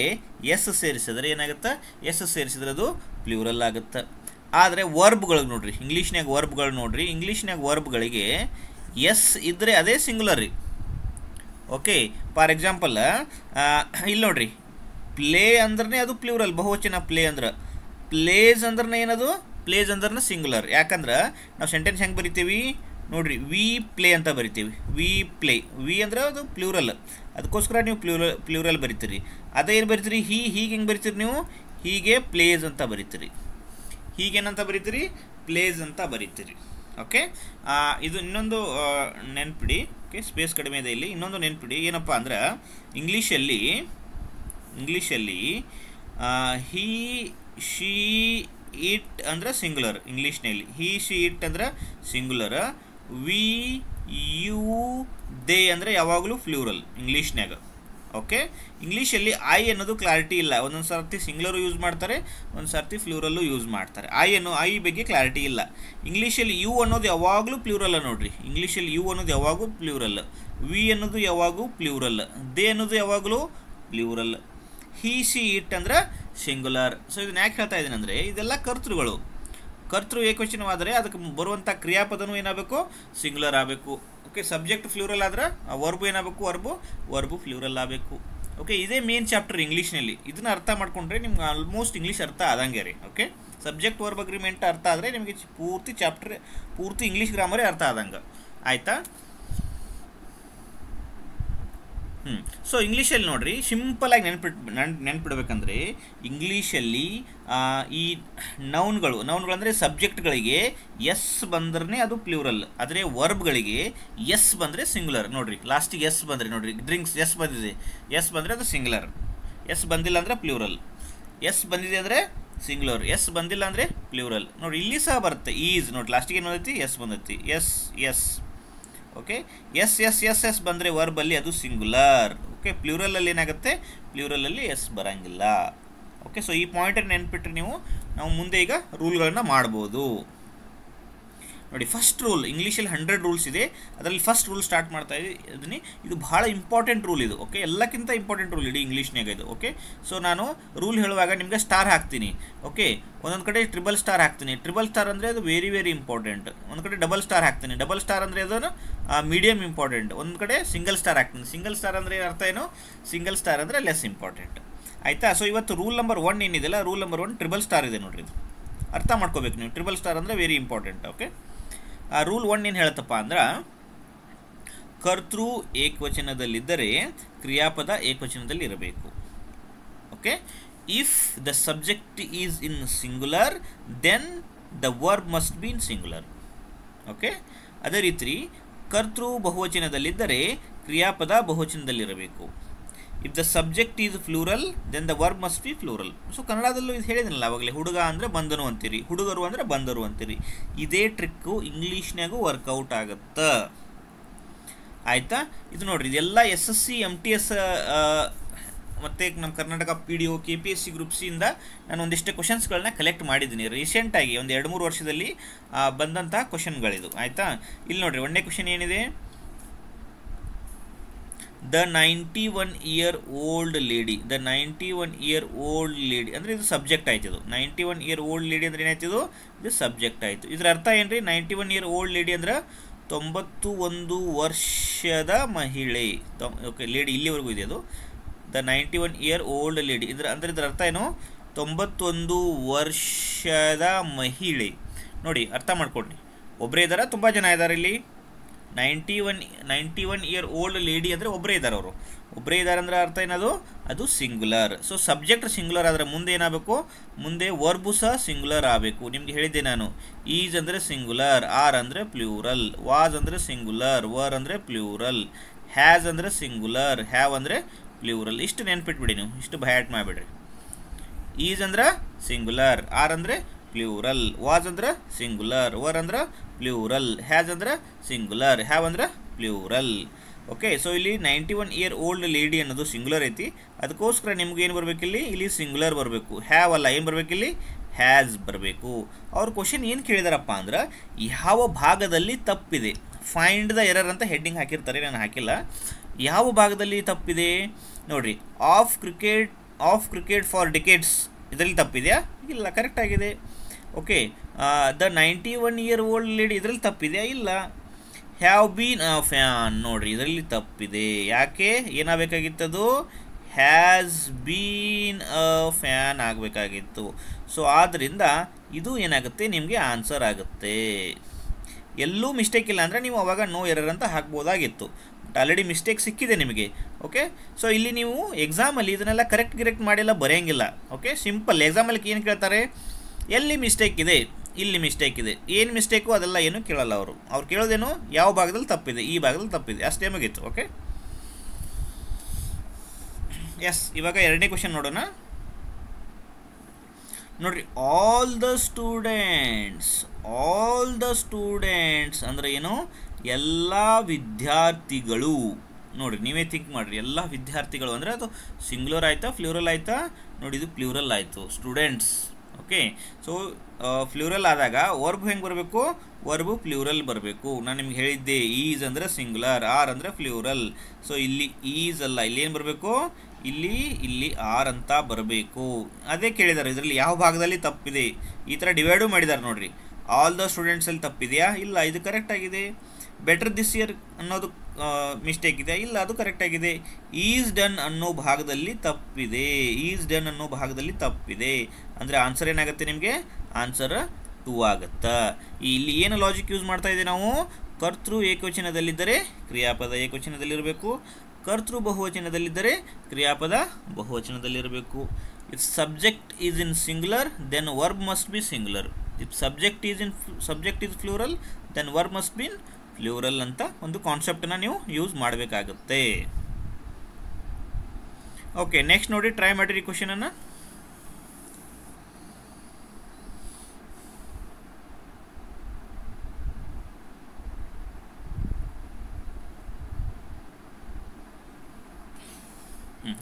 ಎಸ್ ಸೇರಿಸಿದರೆ ಏನಾಗುತ್ತೆ? ಎಸ್ ಸೇರಿಸಿದ್ರೆ ಅದು ಪ್ಲೂರಲ್ ಆಗುತ್ತೆ. ಆದರೆ ವರ್ಬ್ಗಳಿಗೆ ನೋಡ್ರಿ, ಇಂಗ್ಲೀಷ್ನಾಗ ವರ್ಬ್ಗಳಿಗೆ ಎಸ್ ಇದ್ದರೆ ಅದೇ ಸಿಂಗುಲರ್ ರೀ. ಓಕೆ, ಫಾರ್ ಎಕ್ಸಾಂಪಲ್ ಇಲ್ಲಿ ನೋಡ್ರಿ, ಪ್ಲೇ ಅಂದ್ರೆ ಅದು ಪ್ಲೂರಲ್, ಬಹುವಚನ. ಪ್ಲೇ ಅಂದ್ರೆ ಪ್ಲೇಸ್ ಅಂದ್ರೆ ಏನದು? ಪ್ಲೇಸ್ ಅಂದ್ರೆ ಸಿಂಗುಲರ್. ಯಾಕಂದ್ರೆ ನಾವು ಸೆಂಟೆನ್ಸ್ ಹೆಂಗೆ ಬರಿತೀವಿ ನೋಡ್ರಿ, ವಿ ಪ್ಲೇ ಅಂತ ಬರಿತೀವಿ. ವಿ ಪ್ಲೇ, ವಿ ಅಂದ್ರೆ ಅದು ಪ್ಲೂರಲ್, ಅದಕ್ಕೋಸ್ಕರ ನೀವು ಪ್ಲೂರಲ್ ಬರಿತೀರಿ. ಅದೇ ಏನು ಬರಿತೀರಿ? ಹೀಗೆ ಹೆಂಗೆ ಬರಿತೀರಿ ನೀವು? ಹೀಗೆ ಪ್ಲೇಸ್ ಅಂತ ಬರಿತೀರಿ. ಹೀಗೇನಂತ ಬರಿತೀರಿ? ಪ್ಲೇಸ್ ಅಂತ ಬರಿತೀರಿ. ಓಕೆ, ಇದು ಇನ್ನೊಂದು ನೆನ್ಪಿಡಿ. ಓಕೆ, ಸ್ಪೇಸ್ ಕಡಿಮೆ ಇದೆ ಇಲ್ಲಿ. ಇನ್ನೊಂದು ನೆನ್ಪಿಡಿ, ಏನಪ್ಪ ಅಂದ್ರೆ ಇಂಗ್ಲೀಷಲ್ಲಿ ಹೀ ಶಿ ಇಟ್ ಅಂದ್ರೆ ಸಿಂಗುಲರ್. ಇಂಗ್ಲೀಷ್ನಲ್ಲಿ ಹೀ ಶಿ ಇಟ್ ಅಂದ್ರೆ ಸಿಂಗುಲರ್. ವಿ ಯು ದೇ ಅಂದರೆ ಯಾವಾಗಲೂ ಪ್ಲೂರಲ್ ಇಂಗ್ಲೀಷ್ನಾಗ. ಓಕೆ, ಇಂಗ್ಲೀಷಲ್ಲಿ ಐ ಅನ್ನೋದು ಕ್ಲಾರಿಟಿ ಇಲ್ಲ. ಒಂದೊಂದು ಸರ್ತಿ ಸಿಂಗುಲರು ಯೂಸ್ ಮಾಡ್ತಾರೆ, ಒಂದು ಸರ್ತಿ ಪ್ಲೂರಲ್ಲು ಯೂಸ್ ಮಾಡ್ತಾರೆ. ಐ ಬಗ್ಗೆ ಕ್ಲಾರಿಟಿ ಇಲ್ಲ. ಇಂಗ್ಲೀಷಲ್ಲಿ ಯು ಅನ್ನೋದು ಯಾವಾಗಲೂ ಪ್ಲೂರಲ್ಲ ನೋಡ್ರಿ. ಇಂಗ್ಲೀಷಲ್ಲಿ ಯು ಅನ್ನೋದು ಯಾವಾಗೂ ಪ್ಲೂರಲ್. ವಿ ಅನ್ನೋದು ಯಾವಾಗೂ ಪ್ಲೂರಲ್. ದೇ ಅನ್ನೋದು ಯಾವಾಗಲೂ ಪ್ಲೂರಲ್. ಹೀ ಶಿ ಇಟ್ ಅಂದ್ರೆ ಸಿಂಗುಲರ್. ಸೊ ಇದನ್ನ ಯಾಕೆ ಹೇಳ್ತಾ ಇದ್ದೀನಿ ಅಂದರೆ ಇದೆಲ್ಲ ಕರ್ತೃಗಳು. ಕರ್ತೃ ಏಕವಚನವಾದರೆ ಅದಕ್ಕೆ ಬರುವಂಥ ಕ್ರಿಯಾಪದನೂ ಏನಾಗಬೇಕು? ಸಿಂಗುಲರ್ ಆಗಬೇಕು. ಓಕೆ, ಸಬ್ಜೆಕ್ಟ್ ಫ್ಲೂರಲ್ ಆದ್ರೆ ವರ್ಬು ಏನಾಗಬೇಕು? ವರ್ಬು ಫ್ಲೂರಲ್ ಆಗಬೇಕು. ಓಕೆ, ಇದೇ ಮೇನ್ ಚಾಪ್ಟರ್ ಇಂಗ್ಲೀಷ್ನಲ್ಲಿ. ಇದನ್ನ ಅರ್ಥ ಮಾಡ್ಕೊಂಡ್ರೆ ನಿಮ್ಗೆ ಆಲ್ಮೋಸ್ಟ್ ಇಂಗ್ಲೀಷ್ ಅರ್ಥ ಆದಂಗೆ ರೀ. ಓಕೆ, ಸಬ್ಜೆಕ್ಟ್ ವರ್ಬ್ ಅಗ್ರಿಮೆಂಟ್ ಅರ್ಥ ಆದರೆ ನಿಮಗೆ ಪೂರ್ತಿ ಚಾಪ್ಟರ್, ಪೂರ್ತಿ ಇಂಗ್ಲೀಷ್ ಗ್ರಾಮರೇ ಅರ್ಥ ಆದಂಗೆ. ಆಯಿತಾ? ಸೊ ಇಂಗ್ಲೀಷಲ್ಲಿ ನೋಡ್ರಿ, ಸಿಂಪಲಾಗಿ ನೆನ್ಪಿಡ್ಬೇಕಂದ್ರೆ ಇಂಗ್ಲೀಷಲ್ಲಿ ಈ ನೌನ್ಗಳು ಅಂದರೆ ಸಬ್ಜೆಕ್ಟ್ಗಳಿಗೆ ಎಸ್ ಬಂದ್ರೆ ಅದು ಪ್ಲೂರಲ್. ಆದರೆ ವರ್ಬ್ಗಳಿಗೆ ಎಸ್ ಬಂದರೆ ಸಿಂಗುಲರ್. ನೋಡ್ರಿ, ಲಾಸ್ಟಿಗೆ ಎಸ್ ಬಂದರೆ ನೋಡ್ರಿ, ಡ್ರಿಂಕ್ಸ್ ಎಸ್ ಬಂದಿದೆ, ಎಸ್ ಬಂದರೆ ಅದು ಸಿಂಗುಲರ್. ಎಸ್ ಬಂದಿಲ್ಲ ಅಂದರೆ ಪ್ಲೂರಲ್. ಎಸ್ ಬಂದಿದೆ ಅಂದರೆ ಸಿಂಗುಲರ್, ಎಸ್ ಬಂದಿಲ್ಲ ಅಂದರೆ ಪ್ಲೂರಲ್. ನೋಡಿ, ಇಲ್ಲಿ ಸಹ ಬರುತ್ತೆ ಈಸ್. ನೋಡಿ, ಲಾಸ್ಟಿಗೆ ಏನು ಬಂದೈತಿ? ಎಸ್ ಬಂದೈತಿ. ಎಸ್. ಓಕೆ, ಎಸ್ ಬಂದರೆ ವರ್ಬಲ್ಲಿ ಅದು ಸಿಂಗುಲರ್. ಓಕೆ, ಪ್ಲೂರಲಲ್ಲಿ ಏನಾಗುತ್ತೆ? ಪ್ಲೂರಲಲ್ಲಿ ಎಸ್ ಬರೋಂಗಿಲ್ಲ. ಓಕೆ, ಸೊ ಈ ಪಾಯಿಂಟನ್ನು ನೆನ್ಪಿಟ್ರೆ ನಾವು ಮುಂದೆ ಈಗ ರೂಲ್ಗಳನ್ನ ಮಾಡ್ಬೋದು. ನೋಡಿ, ಫಸ್ಟ್ ರೂಲ್ ಇಂಗ್ಲೀಷಲ್ಲಿ 100 ರೂಲ್ಸ್ ಇದೆ. ಅದರಲ್ಲಿ ಫಸ್ಟ್ ರೂಲ್ ಸ್ಟಾರ್ಟ್ ಮಾಡ್ತಾ ಇದ್ದೀನಿ. ಇದು ಭಾಳ ಇಂಪಾರ್ಟೆಂಟ್ ರೂಲ್ ಇದು. ಓಕೆ, ಎಲ್ಲಕ್ಕಿಂತ ಇಂಪಾರ್ಟೆಂಟ್ ರೂಲ್ ಇಡೀ ಇಂಗ್ಲೀಷ್ನಾಗ ಇದು. ಓಕೆ, ಸೊ ನಾನು ರೂಲ್ ಹೇಳುವಾಗ ನಿಮಗೆ ಸ್ಟಾರ್ ಹಾಕ್ತೀನಿ. ಓಕೆ, ಒಂದೊಂದು ಕಡೆ ಟ್ರಿಬಲ್ ಸ್ಟಾರ್ ಹಾಕ್ತೀನಿ. ಟ್ರಿಬಲ್ ಸ್ಟಾರ್ ಅಂದರೆ ಅದು ವೆರಿ ಇಂಪಾರ್ಟೆಂಟ್. ಒಂದು ಕಡೆ ಡಬಲ್ ಸ್ಟಾರ್ ಹಾಕ್ತೀನಿ. ಡಬಲ್ ಸ್ಟಾರ್ ಅಂದರೆ ಅದನ್ನು ಮೀಡಿಯಮ್ ಇಂಪಾರ್ಟೆಂಟ್. ಒಂದು ಕಡೆ ಸಿಂಗಲ್ ಸ್ಟಾರ್ ಹಾಕ್ತೀನಿ. ಸಿಂಗಲ್ ಸ್ಟಾರ್ ಅಂದರೆ ಅರ್ಥ ಏನು? ಸಿಂಗಲ್ ಸ್ಟಾರ್ ಅಂದರೆ ಲೆಸ್ ಇಂಪಾರ್ಟೆಂಟ್. ಆಯಿತಾ? ಸೊ ಇವತ್ತು ರೂಲ್ ನಂಬರ್ 1 ಏನಿದೆಲ್ಲ, ರೂಲ್ ನಂಬರ್ 1 ಟ್ರಿಬಲ್ ಸ್ಟಾರ್ ಇದೆ ನೋಡ್ರಿ. ಇದು ಅರ್ಥ ಮಾಡ್ಕೋಬೇಕು ನೀವು. ಟ್ರಿಬಲ್ ಸ್ಟಾರ್ ಅಂದರೆ ವೆರಿ ಇಂಪಾರ್ಟೆಂಟ್. ಓಕೆ, ರೂಲ್ 1 ಏನು ಹೇಳುತ್ತಪ್ಪ ಅಂದ್ರೆ ಕರ್ತೃ ಏಕವಚನದಲ್ಲಿದ್ದರೆ ಕ್ರಿಯಾಪದ ಏಕವಚನದಲ್ಲಿ ಇರಬೇಕು. Okay, if the subject is in singular then the verb must be in singular. Okay, ಅದೇ ರೀತಿ ಕರ್ತೃ ಬಹುವಚನದಲ್ಲಿದ್ದರೆ ಕ್ರಿಯಾಪದ ಬಹುವಚನದಲ್ಲಿರಬೇಕು. If the subject is plural then the verb must be plural. So ಕನ್ನಡದಲ್ಲೂ ಇದು ಹೇಳಿದಿನಲ್ಲ ಅವಾಗಲೇ, ಹುಡುಗ ಅಂದರೆ ಬಂದನು ಅಂತೀರಿ, ಹುಡುಗರು ಅಂದರೆ ಬಂದರು ಅಂತೀರಿ. ಇದೇ ಟ್ರಿಕ್ಕು ಇಂಗ್ಲೀಷ್ನಾಗೂ ವರ್ಕೌಟ್ ಆಗುತ್ತೆ. ಆಯಿತಾ? ಇದು ನೋಡಿರಿ, ಇದೆಲ್ಲ SSC MTS ಮತ್ತು ನಮ್ಮ ಕರ್ನಾಟಕ PDO KPSC ಗ್ರೂಪ್ ಸಿಯಿಂದ ನಾನು ಒಂದಿಷ್ಟು ಕ್ವಶನ್ಸ್ಗಳನ್ನ ಕಲೆಕ್ಟ್ ಮಾಡಿದ್ದೀನಿ. ರೀಸೆಂಟಾಗಿ ಒಂದು 2-3 ವರ್ಷದಲ್ಲಿ ಬಂದಂಥ ಕ್ವಶನ್ಗಳಿದು. ಆಯಿತಾ? ಇಲ್ಲಿ ನೋಡಿರಿ, ಒಂದನೇ ಕ್ವಶನ್ ಏನಿದೆ? The 91-year-old lady. The 91-year-old lady ಅಂದರೆ ಇದು ಸಬ್ಜೆಕ್ಟ್ ಆಯ್ತು. ಇದು 91-year-old ಲೇಡಿ ಅಂದರೆ ಏನಾಯ್ತು? ಇದು ಸಬ್ಜೆಕ್ಟ್ ಆಯಿತು. ಇದರ ಅರ್ಥ ಏನು ರೀ? 91-year-old ಲೇಡಿ ಅಂದ್ರೆ 91 ವರ್ಷದ ಮಹಿಳೆ. ಓಕೆ, ಲೇಡಿ ಇಲ್ಲಿವರೆಗೂ ಇದೆ. ಅದು ದ 91 ಓಲ್ಡ್ ಲೇಡಿ ಇದರ ಅರ್ಥ ಏನು? 91 ವರ್ಷದ ಮಹಿಳೆ. ನೋಡಿ ಅರ್ಥ ಮಾಡ್ಕೊಳ್ಳಿ, ಒಬ್ಬರೇ ಇದ್ದಾರೆ, ತುಂಬ ಜನ ಇದ್ದಾರೆ ಇಲ್ಲಿ. 91 ಓಲ್ಡ್ ಲೇಡಿ ಅಂದರೆ ಒಬ್ಬರೇ ಇದ್ದಾರೆ, ಅವರು ಒಬ್ಬರೇ ಇದ್ದಾರೆ ಅಂದರೆ ಅರ್ಥ ಏನದು? ಅದು ಸಿಂಗುಲರ್. ಸೊ ಸಬ್ಜೆಕ್ಟ್ ಸಿಂಗುಲರ್ ಆದರೆ ಮುಂದೆ ಏನಾಗಬೇಕು? ಮುಂದೆ ವರ್ಬು ಸಹ ಸಿಂಗುಲರ್ ಆಗಬೇಕು. ನಿಮ್ಗೆ ಹೇಳಿದ್ದೆ ನಾನು, ಈಸ್ ಅಂದರೆ ಸಿಂಗುಲರ್, ಆರ್ ಅಂದರೆ ಪ್ಲೂರಲ್, ವಾಸ್ ಅಂದರೆ ಸಿಂಗುಲರ್, ವರ್ ಅಂದರೆ ಪ್ಲೂರಲ್, ಹ್ಯಾಸ್ ಅಂದರೆ ಸಿಂಗುಲರ್, ಹ್ಯಾವ್ ಅಂದರೆ ಪ್ಲೂರಲ್. ಇಷ್ಟು ನೆನ್ಪಿಟ್ಬಿಡಿ ನೀವು, ಇಷ್ಟು ಬಯಾಟ್ ಮಾಡಿಬಿಡ್ರಿ. ಈಸ್ ಅಂದ್ರೆ ಸಿಂಗುಲರ್, ಆರ್ ಅಂದರೆ ಪ್ಲೂರಲ್, ವಾಸ್ ಅಂದ್ರೆ ಸಿಂಗುಲರ್, ವರ್ ಅಂದ್ರೆ ಪ್ಲೂರಲ್, ಹ್ಯಾಸ್ ಅಂದ್ರೆ ಸಿಂಗುಲರ್, ಹ್ಯಾವ್ ಅಂದ್ರೆ ಪ್ಲೂರಲ್. ಓಕೆ, ಸೊ ಇಲ್ಲಿ 91 ಓಲ್ಡ್ ಲೇಡಿ ಅನ್ನೋದು ಸಿಂಗುಲರ್ ಐತಿ, ಅದಕ್ಕೋಸ್ಕರ ನಿಮ್ಗೆ ಏನು ಬರಬೇಕಿಲ್ಲಿ? ಇಲ್ಲಿ ಸಿಂಗುಲರ್ ಬರಬೇಕು, ಹ್ಯಾವ್ ಅಲ್ಲ. ಏನು ಬರಬೇಕಿಲ್ಲಿ? ಹ್ಯಾಸ್ ಬರಬೇಕು. ಅವ್ರ ಕ್ವಶನ್ ಏನು ಕೇಳಿದಾರಪ್ಪ ಅಂದ್ರೆ, ಯಾವ ಭಾಗದಲ್ಲಿ ತಪ್ಪಿದೆ? ಫೈಂಡ್ ದ ಎರರ್ ಅಂತ ಹೆಡ್ಡಿಂಗ್ ಹಾಕಿರ್ತಾರೆ, ನಾನು ಹಾಕಿಲ್ಲ. ಯಾವ ಭಾಗದಲ್ಲಿ ತಪ್ಪಿದೆ ನೋಡ್ರಿ. ಆಫ್ ಕ್ರಿಕೆಟ್ ಫಾರ್ ಡಿಕೆಟ್ಸ್ ಇದರಲ್ಲಿ ತಪ್ಪಿದೆಯಾ? ಇಲ್ಲ, ಕರೆಕ್ಟ್ ಆಗಿದೆ. ಓಕೆ, ದ 91 ಓಲ್ಡ್ ಲೇಡಿ ಇದರಲ್ಲಿ ತಪ್ಪಿದೆಯಾ? ಇಲ್ಲ. ಹ್ಯಾವ್ ಬೀನ್ ಅ ಫ್ಯಾನ್ ನೋಡ್ರಿ, ಇದರಲ್ಲಿ ತಪ್ಪಿದೆ. ಯಾಕೆ? ಏನಾಗಬೇಕಾಗಿತ್ತದು? ಹ್ಯಾಸ್ ಬೀನ್ ಅ ಫ್ಯಾನ್ ಆಗಬೇಕಾಗಿತ್ತು. ಸೊ ಆದ್ದರಿಂದ ಇದು ಏನಾಗುತ್ತೆ? ನಿಮಗೆ ಆನ್ಸರ್ ಆಗುತ್ತೆ. ಎಲ್ಲೂ ಮಿಸ್ಟೇಕ್ ಇಲ್ಲ ಅಂದರೆ ನೀವು ಅವಾಗ ನೋ ಎರರ್ ಅಂತ ಹಾಕ್ಬೋದಾಗಿತ್ತು. ಬಟ್ ಆಲ್ರೆಡಿ ಮಿಸ್ಟೇಕ್ ಸಿಕ್ಕಿದೆ ನಿಮಗೆ. ಓಕೆ, ಸೊ ಇಲ್ಲಿ ನೀವು ಎಕ್ಸಾಮಲ್ಲಿ ಇದನ್ನೆಲ್ಲ ಕರೆಕ್ಟ್ ಮಾಡಿಲ್ಲ ಬರೆಯೋಂಗಿಲ್ಲ. Okay, simple. ಎಕ್ಸಾಮಲ್ಲಿ ಏನು ಕೇಳ್ತಾರೆ? ಎಲ್ಲಿ ಮಿಸ್ಟೇಕ್ ಇದೆ, ಇಲ್ಲಿ ಮಿಸ್ಟೇಕ್ ಇದೆ, ಏನು ಮಿಸ್ಟೇಕು ಅದೆಲ್ಲ ಏನು ಕೇಳಲ್ಲ ಅವರು. ಅವ್ರು ಕೇಳೋದೇನು? ಯಾವ ಭಾಗದಲ್ಲಿ ತಪ್ಪಿದೆ, ಈ ಭಾಗದಲ್ಲಿ ತಪ್ಪಿದೆ, ಅಷ್ಟೇ ಮುಗೀತು. Okay, yes. ಇವಾಗ ಎರಡನೇ ಕ್ವಶನ್ ನೋಡೋಣ. ನೋಡ್ರಿ, ಆಲ್ ದ ಸ್ಟೂಡೆಂಟ್ಸ್ ಅಂದರೆ ಏನು? ಎಲ್ಲ ವಿದ್ಯಾರ್ಥಿಗಳು. ನೋಡಿರಿ, ನೀವೇ ಥಿಂಕ್ ಮಾಡಿರಿ. ಎಲ್ಲ ವಿದ್ಯಾರ್ಥಿಗಳು ಅಂದರೆ ಅದು ಸಿಂಗ್ಯುಲರ್ ಆಯಿತಾ, ಫ್ಲೂರಲ್ ಆಯಿತಾ? ನೋಡಿ, ಇದು ಪ್ಲೂರಲ್ ಆಯಿತು, ಸ್ಟೂಡೆಂಟ್ಸ್. ಓಕೆ, ಸೊ ಫ್ಲೂರಲ್ ಆದಾಗ ವರ್ಬ್ ಹೆಂಗೆ ಬರಬೇಕು? ವರ್ಬು ಪ್ಲೂರಲ್ ಬರಬೇಕು. ನಾನು ನಿಮ್ಗೆ ಹೇಳಿದ್ದೆ, ಈಸ್ ಅಂದರೆ ಸಿಂಗ್ಯುಲರ್, ಆರ್ ಅಂದರೆ ಫ್ಲೂರಲ್. ಸೊ ಇಲ್ಲಿ ಈಸ್ ಅಲ್ಲ, ಇಲ್ಲಿ ಏನು ಬರಬೇಕು? ಇಲ್ಲಿ ಆರ್ ಅಂತ ಬರಬೇಕು. ಅದೇ ಕೇಳಿದ್ದಾರೆ, ಇದರಲ್ಲಿ ಯಾವ ಭಾಗದಲ್ಲಿ ತಪ್ಪಿದೆ. ಈ ಥರ ಡಿವೈಡು ಮಾಡಿದ್ದಾರೆ ನೋಡ್ರಿ. ಆಲ್ ದ ಸ್ಟೂಡೆಂಟ್ಸಲ್ಲಿ ತಪ್ಪಿದೆಯಾ? ಇಲ್ಲ, ಇದು ಕರೆಕ್ಟ್ ಆಗಿದೆ. ಬೆಟರ್ ದಿಸ್ ಇಯರ್ ಅನ್ನೋದು ಮಿಸ್ಟೇಕ್ ಇದೆ? ಇಲ್ಲ, ಅದು ಕರೆಕ್ಟ್ ಆಗಿದೆ. ಈಸ್ ಡನ್ ಅನ್ನೋ ಭಾಗದಲ್ಲಿ ತಪ್ಪಿದೆ. ಅಂದರೆ ಆನ್ಸರ್ ಏನಾಗುತ್ತೆ ನಿಮಗೆ? ಆನ್ಸರ್ 2 ಆಗುತ್ತಾ? ಇಲ್ಲಿ ಏನು ಲಾಜಿಕ್ ಯೂಸ್ ಮಾಡ್ತಾ ಇದ್ದೀವಿ ನಾವು? ಕರ್ತೃ ಏಕವಚನದಲ್ಲಿದ್ದರೆ ಕ್ರಿಯಾಪದ ಏಕವಚನದಲ್ಲಿರಬೇಕು, ಕರ್ತೃ ಬಹುವಚನದಲ್ಲಿದ್ದರೆ ಕ್ರಿಯಾಪದ ಬಹುವಚನದಲ್ಲಿರಬೇಕು. If subject is in singular then verb must be singular. If subject is plural then verb must be plural ಅಂತ ಒಂದು ಕಾನ್ಸೆಪ್ಟನ್ನು ನೀವು ಯೂಸ್ ಮಾಡಬೇಕಾಗುತ್ತೆ. ಓಕೆ, ನೆಕ್ಸ್ಟ್ ನೋಡಿ, ಟ್ರೈ ಮಾಡಿರಿ ಕ್ವಶನನ್ನು.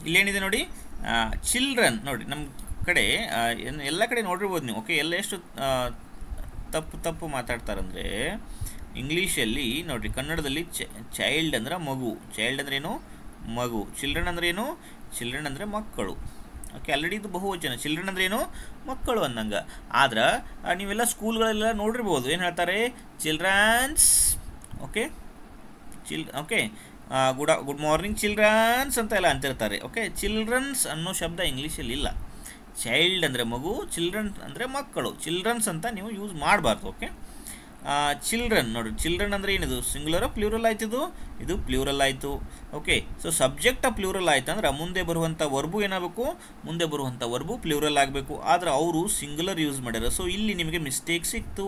ಇಲ್ಲೇನಿದೆ ನೋಡಿ, ಚಿಲ್ಡ್ರನ್. ನೋಡಿ, ನಮ್ಮ ಕಡೆ ಎಲ್ಲ ಕಡೆ ನೋಡಿರ್ಬೋದು ನೀವು. ಓಕೆ, ಎಲ್ಲ ಎಷ್ಟು ತಪ್ಪು ಮಾತಾಡ್ತಾರಂದರೆ, ಇಂಗ್ಲೀಷಲ್ಲಿ ನೋಡಿರಿ, ಕನ್ನಡದಲ್ಲಿ ಚೈಲ್ಡ್ ಅಂದ್ರೆ ಮಗು. ಚೈಲ್ಡ್ ಅಂದ್ರೆ ಏನು? ಮಗು. ಚಿಲ್ಡ್ರನ್ ಅಂದ್ರೆ ಏನು? ಚಿಲ್ಡ್ರನ್ ಅಂದರೆ ಮಕ್ಕಳು. ಓಕೆ, ಆಲ್ರೆಡಿ ಇದು ಬಹುವಚನ. ಚಿಲ್ಡ್ರನ್ ಅಂದ್ರೆ ಏನು? ಮಕ್ಕಳು ಅಂದಂಗೆ. ಆದ್ರೆ ನೀವೆಲ್ಲ ಸ್ಕೂಲ್ಗಳೆಲ್ಲ ನೋಡಿರ್ಬೋದು, ಏನು ಹೇಳ್ತಾರೆ? Childrens. Okay, good morning childrens ಅಂತ ಎಲ್ಲ ಅಂತಿರ್ತಾರೆ. ಓಕೆ, ಚಿಲ್ಡ್ರನ್ಸ್ ಅನ್ನೋ ಶಬ್ದ ಇಂಗ್ಲೀಷಲ್ಲಿ ಇಲ್ಲ. ಚೈಲ್ಡ್ ಅಂದರೆ ಮಗು, ಚಿಲ್ಡ್ರನ್ ಅಂದರೆ ಮಕ್ಕಳು. ಚಿಲ್ಡ್ರನ್ಸ್ ಅಂತ ನೀವು ಯೂಸ್ ಮಾಡಬಾರ್ದು. ಓಕೆ, ಚಿಲ್ಡ್ರನ್ ನೋಡಿ, ಚಿಲ್ಡ್ರನ್ ಅಂದರೆ ಏನಿದು? ಸಿಂಗುಲರ್ ಪ್ಲೂರಲ್ ಆಯ್ತು? ಇದು ಪ್ಲೂರಲ್ ಆಯಿತು. ಓಕೆ, ಸೊ ಸಬ್ಜೆಕ್ಟ್ ಪ್ಲೂರಲ್ ಆಯ್ತು ಅಂದ್ರೆ ಮುಂದೆ ಬರುವಂಥ ವರ್ಬು ಏನಾಗಬೇಕು? ಮುಂದೆ ಬರುವಂಥ ವರ್ಬು ಪ್ಲೂರಲ್ ಆಗಬೇಕು. ಆದರೆ ಅವರು ಸಿಂಗುಲರ್ ಯೂಸ್ ಮಾಡ್ಯಾರ. ಸೊ ಇಲ್ಲಿ ನಿಮಗೆ ಮಿಸ್ಟೇಕ್ ಸಿಕ್ತು.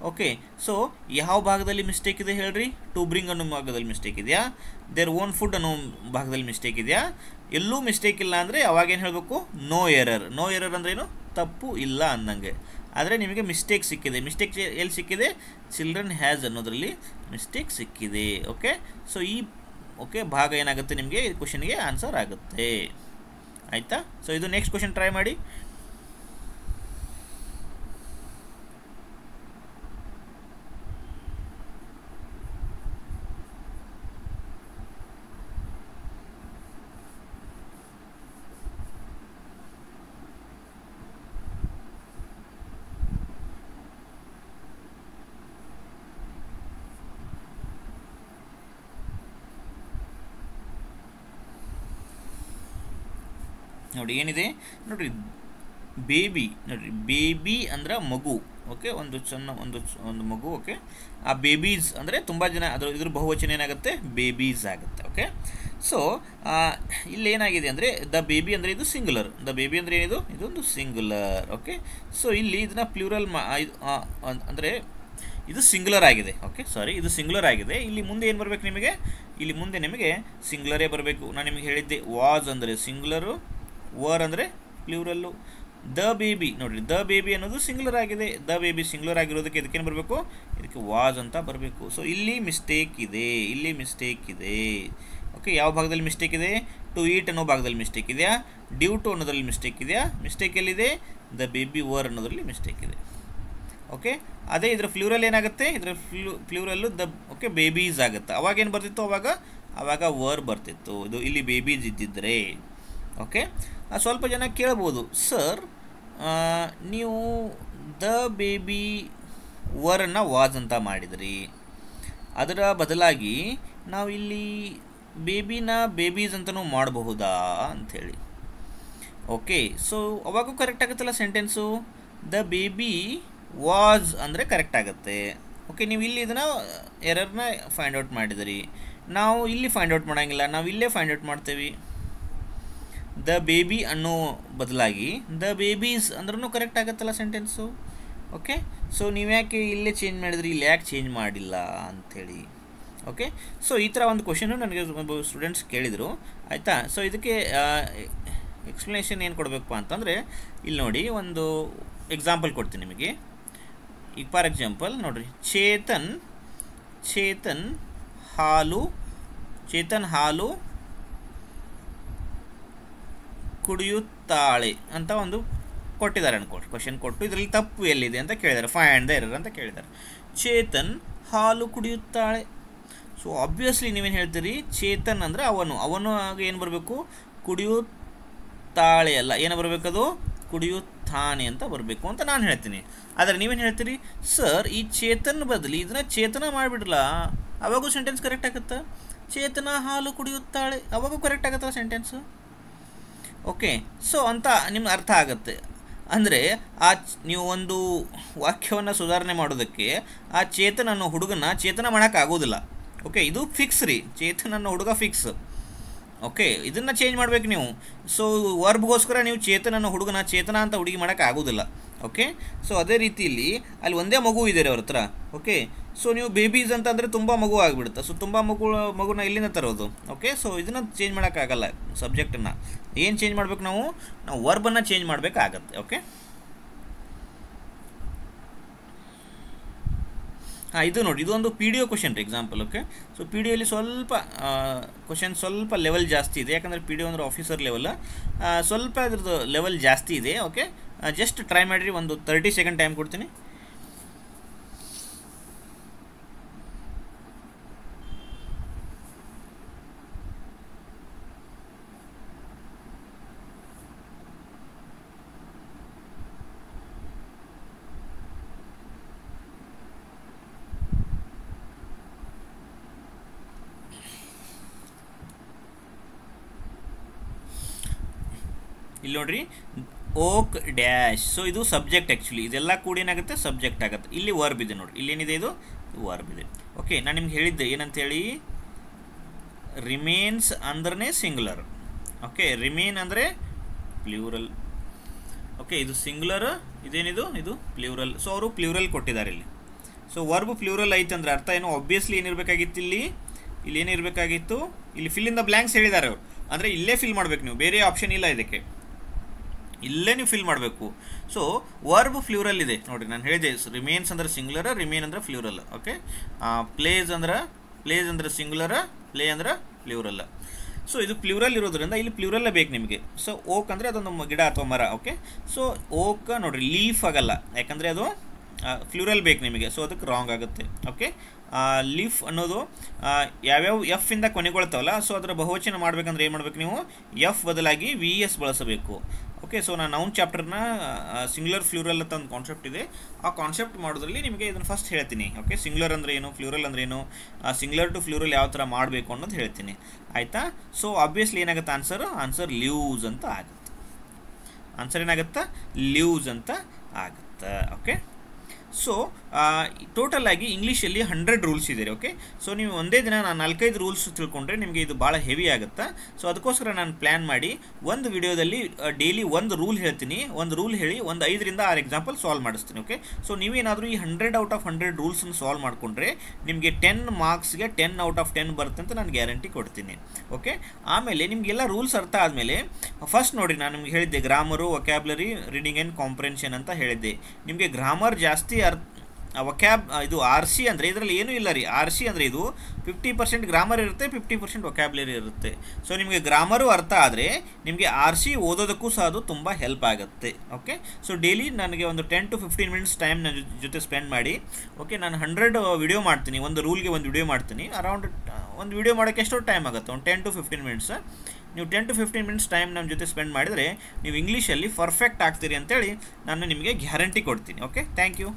ಓಕೆ, ಸೊ ಯಾವ ಭಾಗದಲ್ಲಿ ಮಿಸ್ಟೇಕ್ ಇದೆ ಹೇಳ್ರಿ? ಟು ಬ್ರಿಂಗ್ ಅನ್ನೋ ಭಾಗದಲ್ಲಿ ಮಿಸ್ಟೇಕ್ ಇದೆಯಾ? ದೇರ್ ಓನ್ ಫುಡ್ ಅನ್ನೋ ಭಾಗದಲ್ಲಿ ಮಿಸ್ಟೇಕ್ ಇದೆಯಾ? ಎಲ್ಲೂ ಮಿಸ್ಟೇಕ್ ಇಲ್ಲ ಅಂದರೆ ಅವಾಗೇನು ಹೇಳಬೇಕು? No error. ನೋ ಎರರ್ ಅಂದ್ರೇನು? ತಪ್ಪು ಇಲ್ಲ ಅಂದಂಗೆ. ಆದರೆ ನಿಮಗೆ ಮಿಸ್ಟೇಕ್ ಸಿಕ್ಕಿದೆ. ಮಿಸ್ಟೇಕ್ ಎಲ್ಲಿ ಸಿಕ್ಕಿದೆ? ಚಿಲ್ಡ್ರನ್ ಹ್ಯಾಸ್ ಅನ್ನೋದರಲ್ಲಿ ಮಿಸ್ಟೇಕ್ ಸಿಕ್ಕಿದೆ. ಓಕೆ, ಸೊ ಈ ಭಾಗ ಏನಾಗುತ್ತೆ ನಿಮಗೆ? ಈ ಕ್ವಶನ್ಗೆ ಆನ್ಸರ್ ಆಗುತ್ತೆ. ಆಯಿತಾ? ಸೊ ಇದು ನೆಕ್ಸ್ಟ್ ಕ್ವಶನ್ ಟ್ರೈ ಮಾಡಿ. ನೋಡಿ ಏನಿದೆ ನೋಡಿರಿ, ಬೇಬಿ ನೋಡಿರಿ, ಬೇಬಿ ಅಂದ್ರೆ ಮಗು. ಓಕೆ, ಒಂದು ಒಂದು ಮಗು. ಓಕೆ, ಆ ಬೇಬೀಸ್ ಅಂದರೆ ತುಂಬ ಜನ, ಇದ್ರ ಬಹುವಚನ ಏನಾಗುತ್ತೆ, ಬೇಬೀಸ್ ಆಗುತ್ತೆ. ಓಕೆ, ಸೊ ಇಲ್ಲೇನಾಗಿದೆ ಅಂದರೆ ದ ಬೇಬಿ ಅಂದರೆ ಇದು ಸಿಂಗುಲರ್. ದ ಬೇಬಿ ಅಂದರೆ ಏನಿದು, ಇದೊಂದು ಸಿಂಗುಲರ್. ಓಕೆ, ಸೊ ಇಲ್ಲಿ ಇದನ್ನ ಪ್ಲೂರಲ್ ಅಂದರೆ ಇದು ಸಿಂಗುಲರ್ ಆಗಿದೆ. ಓಕೆ, ಸಾರಿ, ಇದು ಸಿಂಗುಲರ್ ಆಗಿದೆ. ಇಲ್ಲಿ ಮುಂದೆ ಏನು ಬರಬೇಕು ನಿಮಗೆ, ಇಲ್ಲಿ ಮುಂದೆ ನಿಮಗೆ ಸಿಂಗುಲರೇ ಬರಬೇಕು. ನಾನು ನಿಮಗೆ ಹೇಳಿದ್ದೆ, ವಾಸ್ ಅಂದರೆ ಸಿಂಗುಲರು, ವರ್ ಅಂದರೆ ಪ್ಲೂರಲ್ಲು. ದ ಬೇಬಿ ನೋಡಿರಿ, ದ ಬೇಬಿ ಅನ್ನೋದು ಸಿಂಗುಲರ್ ಆಗಿದೆ. ದ ಬೇಬಿ ಸಿಂಗುಲರ್ ಆಗಿರೋದಕ್ಕೆ ಇದಕ್ಕೇನು ಬರಬೇಕು, ಇದಕ್ಕೆ ವಾಸ್ ಅಂತ ಬರಬೇಕು. ಸೊ ಇಲ್ಲಿ ಮಿಸ್ಟೇಕ್ ಇದೆ, ಇಲ್ಲಿ ಮಿಸ್ಟೇಕ್ ಇದೆ. ಓಕೆ, ಯಾವ ಭಾಗದಲ್ಲಿ ಮಿಸ್ಟೇಕ್ ಇದೆ, ಟು ಈಟ್ ಅನ್ನೋ ಭಾಗದಲ್ಲಿ ಮಿಸ್ಟೇಕ್ ಇದೆಯಾ, ಡ್ಯೂ ಟು ಅನ್ನೋದ್ರಲ್ಲಿ ಮಿಸ್ಟೇಕ್ ಇದೆಯಾ, ಮಿಸ್ಟೇಕ್ ಎಲ್ಲಿದೆ, ದ ಬೇಬಿ ವರ್ ಅನ್ನೋದ್ರಲ್ಲಿ ಮಿಸ್ಟೇಕ್ ಇದೆ. ಓಕೆ, ಅದೇ ಇದರ ಫ್ಲೂರಲ್ ಏನಾಗುತ್ತೆ, ಇದರ ಫ್ಲೂರಲ್ಲು ಓಕೆ ಬೇಬೀಸ್ ಆಗುತ್ತೆ. ಅವಾಗ ಏನು ಬರ್ತಿತ್ತು, ಅವಾಗ ವರ್ ಬರ್ತಿತ್ತು. ಇದು ಇಲ್ಲಿ ಬೇಬೀಸ್ ಇದ್ದಿದ್ರೆ. ಓಕೆ, ಸ್ವಲ್ಪ ಜನ ಕೇಳ್ಬೋದು, ಸರ್ ನೀವು ದ ಬೇಬಿ ವರನ್ನು ವಾಸ್ ಅಂತ ಮಾಡಿದ್ರಿ, ಅದರ ಬದಲಾಗಿ ನಾವು ಇಲ್ಲಿ ಬೇಬಿನ ಬೇಬೀಸ್ ಅಂತಲೂ ಮಾಡಬಹುದಾ ಅಂಥೇಳಿ. ಓಕೆ, ಸೊ ಅವಾಗೂ ಕರೆಕ್ಟ್ ಆಗುತ್ತಲ್ಲ ಸೆಂಟೆನ್ಸು, ದ ಬೇಬಿ ವಾಸ್ ಅಂದರೆ ಕರೆಕ್ಟ್ ಆಗುತ್ತೆ. ಓಕೆ, ನೀವು ಇಲ್ಲಿ ಇದನ್ನು ಎರರ್ನ ಫೈಂಡ್ ಔಟ್ ಮಾಡಿದಿರಿ. ನಾವು ಇಲ್ಲಿ ಫೈಂಡ್ ಔಟ್ ಮಾಡೋಂಗಿಲ್ಲ, ನಾವು ಇಲ್ಲೇ ಫೈಂಡ್ ಔಟ್ ಮಾಡ್ತೇವೆ. ದ ಬೇಬಿ ಅನ್ನೋ ಬದಲಾಗಿ ದ ಬೇಬೀಸ್ ಅಂದ್ರೂ ಕರೆಕ್ಟ್ ಆಗುತ್ತಲ್ಲ ಸೆಂಟೆನ್ಸು. ಓಕೆ, ಸೊ ನೀವು ಯಾಕೆ ಇಲ್ಲೇ ಚೇಂಜ್ ಮಾಡಿದ್ರಿ, ಇಲ್ಲಿ ಯಾಕೆ ಚೇಂಜ್ ಮಾಡಿಲ್ಲ ಅಂಥೇಳಿ. ಓಕೆ, ಸೊ ಈ ಥರ ಒಂದು ಕ್ವಶನು ನನಗೆ ಒಬ್ಬ ಸ್ಟೂಡೆಂಟ್ಸ್ ಕೇಳಿದರು, ಆಯಿತಾ. ಸೊ ಇದಕ್ಕೆ ಎಕ್ಸ್ಪ್ಲನೇಷನ್ ಏನು ಕೊಡಬೇಕು ಅಂತಂದರೆ, ಇಲ್ಲಿ ನೋಡಿ ಒಂದು ಎಕ್ಸಾಂಪಲ್ ಕೊಡ್ತೀನಿ ನಿಮಗೆ. ಈಗ ಫಾರ್ ಎಕ್ಸಾಂಪಲ್ ನೋಡಿರಿ, ಚೇತನ್ ಹಾಲು ಕುಡಿಯುತ್ತಾಳೆ ಅಂತ ಒಂದು ಕೊಟ್ಟಿದ್ದಾರೆ ಅನ್ಕೊಳ್ಳಿ, ಕ್ವಶನ್ ಕೊಟ್ಟು ಇದರಲ್ಲಿ ತಪ್ಪು ಎಲ್ಲಿದೆ ಅಂತ ಕೇಳಿದ್ದಾರೆ, ಫೈಂಡ್ ದ ಎರರ್ ಅಂತ ಕೇಳಿದ್ದಾರೆ. ಚೇತನ್ ಹಾಲು ಕುಡಿಯುತ್ತಾಳೆ. ಸೊ ಆಬ್ವಿಯಸ್ಲಿ ನೀವೇನು ಹೇಳ್ತೀರಿ, ಚೇತನ್ ಅಂದರೆ ಅವನು ಆಗ ಏನು ಬರಬೇಕು, ಕುಡಿಯುತ್ತಾಳೆ ಅಲ್ಲ, ಏನು ಬರಬೇಕದು, ಕುಡಿಯುತ್ತಾನೆ ಅಂತ ಬರಬೇಕು ಅಂತ ನಾನು ಹೇಳ್ತೀನಿ. ಆದರೆ ನೀವೇನು ಹೇಳ್ತೀರಿ, ಸರ್ ಈ ಚೇತನ್ ಬದಲಿ ಇದನ್ನು ಚೇತನ ಮಾಡಿಬಿಡ್ರಲ್ಲ, ಅವಾಗೂ ಸೆಂಟೆನ್ಸ್ ಕರೆಕ್ಟ್ ಆಗುತ್ತಾ. ಚೇತನ ಹಾಲು ಕುಡಿಯುತ್ತಾಳೆ, ಅವಾಗೂ ಕರೆಕ್ಟ್ ಆಗುತ್ತಲ್ಲ ಸೆಂಟೆನ್ಸು. ಓಕೆ, ಸೊ ಅಂತ ನಿಮ್ಗೆ ಅರ್ಥ ಆಗುತ್ತೆ. ಅಂದರೆ ನೀವು ಒಂದು ವಾಕ್ಯವನ್ನು ಸುಧಾರಣೆ ಮಾಡೋದಕ್ಕೆ ಆ ಚೇತನ್ ಅನ್ನೋ ಹುಡುಗನ ಚೇತನ ಮಾಡೋಕ್ಕಾಗೋದಿಲ್ಲ. ಓಕೆ, ಇದು ಫಿಕ್ಸ್ ರೀ, ಚೇತನ್ ಅನ್ನೋ ಹುಡುಗ ಫಿಕ್ಸ್. ಓಕೆ, ಇದನ್ನು ಚೇಂಜ್ ಮಾಡಬೇಕು ನೀವು. ಸೊ ವರ್ಬ್ಗೋಸ್ಕರ ನೀವು ಚೇತನ್ ಅನ್ನೋ ಹುಡುಗನ ಚೇತನ ಅಂತ ಹುಡುಗಿ ಮಾಡೋಕ್ಕಾಗೋದಿಲ್ಲ. ಓಕೆ, ಸೊ ಅದೇ ರೀತಿಯಲ್ಲಿ ಅಲ್ಲಿ ಒಂದೇ ಮಗು ಇದೆ ಅವ್ರ ಹತ್ರ. ಓಕೆ, ಸೊ ನೀವು ಬೇಬೀಸ್ ಅಂತಂದರೆ ತುಂಬ ಮಗು ಆಗಿಬಿಡುತ್ತೆ. ಸೊ ತುಂಬ ಮಗುನ ಎಲ್ಲಿಂದ ತರೋದು. ಓಕೆ, ಸೊ ಇದನ್ನು ಚೇಂಜ್ ಮಾಡೋಕ್ಕಾಗಲ್ಲ. ಸಬ್ಜೆಕ್ಟನ್ನು ಏನು ಚೇಂಜ್ ಮಾಡಬೇಕು, ನಾವು ವರ್ಬನ್ನು ಚೇಂಜ್ ಮಾಡಬೇಕಾಗತ್ತೆ. ಓಕೆ, ಇದು ನೋಡಿ, ಇದೊಂದು ಪಿ ಡಿ ಒ ಕ್ವಶನ್ ರೀ, example. Okay, so P D ಒಲ್ಲಿ ಸ್ವಲ್ಪ ಕ್ವಶನ್ ಸ್ವಲ್ಪ ಲೆವೆಲ್ ಜಾಸ್ತಿ ಇದೆ, ಯಾಕಂದರೆ ಪಿ ಡಿ ಒ ಅಂದರೆ ಆಫೀಸರ್ ಲೆವೆಲ್, ಸ್ವಲ್ಪ ಅದ್ರದ್ದು ಲೆವೆಲ್ ಜಾಸ್ತಿ ಇದೆ. ಓಕೆ, ಜಸ್ಟ್ ಟ್ರೈ ಮಾಡಿರಿ, ಒಂದು 30 ಸೆಕೆಂಡ್ ಟೈಮ್ ಕೊಡ್ತೀನಿ. ಇಲ್ಲಿ ನೋಡ್ರಿ, ಓಕ್ ಡ್ಯಾಶ್. ಸೊ ಇದು ಸಬ್ಜೆಕ್ಟ್, ಆ್ಯಕ್ಚುಲಿ ಇದೆಲ್ಲ ಕೂಡ ಏನಾಗುತ್ತೆ, ಸಬ್ಜೆಕ್ಟ್ ಆಗುತ್ತೆ. ಇಲ್ಲಿ ವರ್ಬ್ ಇದೆ ನೋಡಿ, ಇಲ್ಲೇನಿದೆ, ಇದು ವರ್ಬ್ ಇದೆ. ಓಕೆ, ನಾನು ನಿಮ್ಗೆ ಹೇಳಿದ್ದೆ ಏನಂತೇಳಿ, ರಿಮೇನ್ಸ್ ಅಂದ್ರೆ ಸಿಂಗುಲರ್. ಓಕೆ, ರಿಮೇನ್ ಅಂದರೆ ಪ್ಲೂರಲ್. ಓಕೆ, ಇದು ಸಿಂಗುಲರ್, ಇದೇನಿದು, ಇದು ಪ್ಲೂರಲ್. ಸೊ ಅವರು ಪ್ಲೂರಲ್ ಕೊಟ್ಟಿದ್ದಾರೆ ಇಲ್ಲಿ. ಸೊ ವರ್ಬ್ ಪ್ಲೂರಲ್ ಐತೆ ಅಂದರೆ ಅರ್ಥ ಏನು, ಆಬ್ವಿಯಸ್ಲಿ ಏನಿರಬೇಕಾಗಿತ್ತು, ಇಲ್ಲಿ ಏನಿರಬೇಕಾಗಿತ್ತು, ಇಲ್ಲಿ ಫಿಲ್ ಇನ್ ದ ಬ್ಲ್ಯಾಂಕ್ಸ್ ಹೇಳಿದ್ದಾರೆ ಅವರು. ಅಂದರೆ ಇಲ್ಲೇ ಫಿಲ್ ಮಾಡಬೇಕು ನೀವು, ಬೇರೆ ಆಪ್ಷನ್ ಇಲ್ಲ ಇದಕ್ಕೆ, ಇಲ್ಲೇ ನೀವು ಫಿಲ್ ಮಾಡಬೇಕು. ಸೊ ವರ್ಬ್ ಫ್ಲೂರಲ್ ಇದೆ ನೋಡಿರಿ, ನಾನು ಹೇಳಿದೆ ರಿಮೇನ್ಸ್ ಅಂದ್ರೆ ಸಿಂಗುಲರ್, ರಿಮೇನ್ ಅಂದ್ರೆ ಫ್ಲೂರಲ್. ಓಕೆ, ಪ್ಲೇಸ್ ಅಂದ್ರೆ ಸಿಂಗುಲರ್, ಪ್ಲೇ ಅಂದ್ರೆ ಫ್ಲೂರಲ್. ಸೊ ಇದು ಪ್ಲೂರಲ್ ಇರೋದ್ರಿಂದ ಇಲ್ಲಿ ಪ್ಲೂರಲ್ ಬೇಕು ನಿಮಗೆ. ಸೊ ಓಕ್ ಅಂದರೆ ಅದೊಂದು ಗಿಡ ಅಥವಾ ಮರ. ಓಕೆ, ಸೊ ಓಕ್ ನೋಡಿರಿ ಲೀಫ್ ಆಗಲ್ಲ, ಯಾಕಂದರೆ ಅದು ಫ್ಲೂರಲ್ ಬೇಕು ನಿಮಗೆ. ಸೊ ಅದಕ್ಕೆ ರಾಂಗ್ ಆಗುತ್ತೆ. ಓಕೆ, ಲೀಫ್ ಅನ್ನೋದು ಯಾವ್ಯಾವ ಎಫ್ ಇಂದ ಕೊನೆಗೊಳ್ತಾವಲ್ಲ, ಸೊ ಅದರ ಬಹುವಚನ ಮಾಡಬೇಕಂದ್ರೆ ಏನು ಮಾಡಬೇಕು ನೀವು, ಎಫ್ ಬದಲಾಗಿ ವಿ ಎಸ್ ಬಳಸಬೇಕು. ಓಕೆ, ಸೊ ನಾನು ನೌನ್ ಚಾಪ್ಟರ್ನ ಸಿಂಗ್ಯುಲರ್ ಫ್ಲೂರಲ್ ಅಂತ ಒಂದು ಕಾನ್ಸೆಪ್ಟ್ ಇದೆ, ಆ ಕಾನ್ಸೆಪ್ಟ್ ಮಾಡೋದ್ರಲ್ಲಿ ನಿಮಗೆ ಇದನ್ನು ಫಸ್ಟ್ ಹೇಳ್ತೀನಿ. ಓಕೆ, ಸಿಂಗ್ಯುಲರ್ ಅಂದರೆ ಏನು, ಫ್ಲೂರಲ್ ಅಂದರೆ ಏನು, ಸಿಂಗ್ಯುಲರ್ ಟು ಫ್ಲೂರಲ್ ಯಾವ ಥರ ಮಾಡಬೇಕು ಅನ್ನೋದು ಹೇಳ್ತೀನಿ, ಆಯಿತಾ. ಸೊ ಆಬ್ವಿಯಸ್ಲಿ ಏನಾಗುತ್ತೆ, ಆನ್ಸರ್ ಲಿವ್ಸ್ ಅಂತ ಆಗುತ್ತೆ. ಆನ್ಸರ್ ಏನಾಗುತ್ತೆ ಲಿವ್ಸ್ ಅಂತ ಆಗುತ್ತೆ. ಓಕೆ, ಸೊ ಟೋಟಲ್ ಆಗಿ ಇಂಗ್ಲೀಷಲ್ಲಿ 100 ರೂಲ್ಸ್ ಇದೆ. ಓಕೆ, ಸೊ ನೀವು ಒಂದೇ ದಿನ ನಾನು 4-5 ರೂಲ್ಸ್ ತಿಳ್ಕೊಂಡ್ರೆ ನಿಮಗೆ ಇದು ಭಾಳ ಹೆವಿ ಆಗುತ್ತೆ. ಸೊ ಅದಕ್ಕೋಸ್ಕರ ನಾನು ಪ್ಲ್ಯಾನ್ ಮಾಡಿ ಒಂದು ವಿಡಿಯೋದಲ್ಲಿ ಡೈಲಿ ಒಂದು ರೂಲ್ ಹೇಳ್ತೀನಿ, ಒಂದು ರೂಲ್ ಹೇಳಿ ಒಂದು 5-6 ಎಕ್ಸಾಂಪಲ್ ಸಾಲ್ವ್ ಮಾಡಿಸ್ತೀನಿ. ಓಕೆ, ಸೊ ನೀವೇನಾದರೂ ಈ 100 ಔಟ್ ಆಫ್ 100 ರೂಲ್ಸನ್ನು ಸಾಲ್ವ್ ಮಾಡಿಕೊಂಡ್ರೆ ನಿಮಗೆ 10 ಮಾರ್ಕ್ಸ್ಗೆ 10 ಔಟ್ ಆಫ್ 10 ಬರುತ್ತೆ ಅಂತ ನಾನು ಗ್ಯಾರಂಟಿ ಕೊಡ್ತೀನಿ. ಓಕೆ, ಆಮೇಲೆ ನಿಮಗೆಲ್ಲ ರೂಲ್ಸ್ ಅರ್ಥ ಆದಮೇಲೆ ಫಸ್ಟ್ ನೋಡಿ, ನಾನು ನಿಮ್ಗೆ ಹೇಳಿದ್ದೆ grammar, vocabulary, reading and comprehension ಅಂತ ಹೇಳಿದ್ದೆ. ನಿಮಗೆ ಗ್ರಾಮರ್ ಜಾಸ್ತಿ ಇದು RC ಅಂದರೆ ಇದರಲ್ಲಿ ಏನೂ ಇಲ್ಲ ರೀ. RC ಅಂದರೆ ಇದು 50% ಗ್ರಾಮರ್ ಇರುತ್ತೆ, 50% ವೊಕ್ಯಾಬ್ಲರಿ ಇರುತ್ತೆ. ಸೊ ನಿಮಗೆ ಗ್ರಾಮರು ಅರ್ಥ ಆದರೆ ನಿಮಗೆ RC ಓದೋದಕ್ಕೂ ಸಹ ಅದು ತುಂಬ ಹೆಲ್ಪ್ ಆಗುತ್ತೆ. ಓಕೆ, ಸೊ ಡೈಲಿ ನನಗೆ ಒಂದು 10 to 15 ಮಿನಿಟ್ಸ್ ಟೈಮ್ ನನ್ನ ಜೊತೆ ಸ್ಪೆಂಡ್ ಮಾಡಿ. ಓಕೆ, ನಾನು 100 ವಿಡಿಯೋ ಮಾಡ್ತೀನಿ, ಒಂದು ರೂಲ್ಗೆ ಒಂದು ವಿಡಿಯೋ ಮಾಡ್ತೀನಿ. ಅರೌಂಡ್ ಒಂದು ವಿಡಿಯೋ ಮಾಡೋಕ್ಕೆ ಎಷ್ಟೋ ಟೈಮ್ ಆಗುತ್ತೆ, ಒಂದು 10 to 15 ಮಿನಿಟ್ಸ್. ನೀವು 10 to 15 ಮಿನಿಟ್ಸ್ ಟೈಮ್ ನಮ್ಮ ಜೊತೆ ಸ್ಪೆಂಡ್ ಮಾಡಿದರೆ ನೀವು ಇಂಗ್ಲೀಷಲ್ಲಿ ಪರ್ಫೆಕ್ಟ್ ಆಗ್ತೀರಿ ಅಂತೇಳಿ ನಾನು ನಿಮಗೆ ಗ್ಯಾರಂಟಿ ಕೊಡ್ತೀನಿ. Okay, thank you.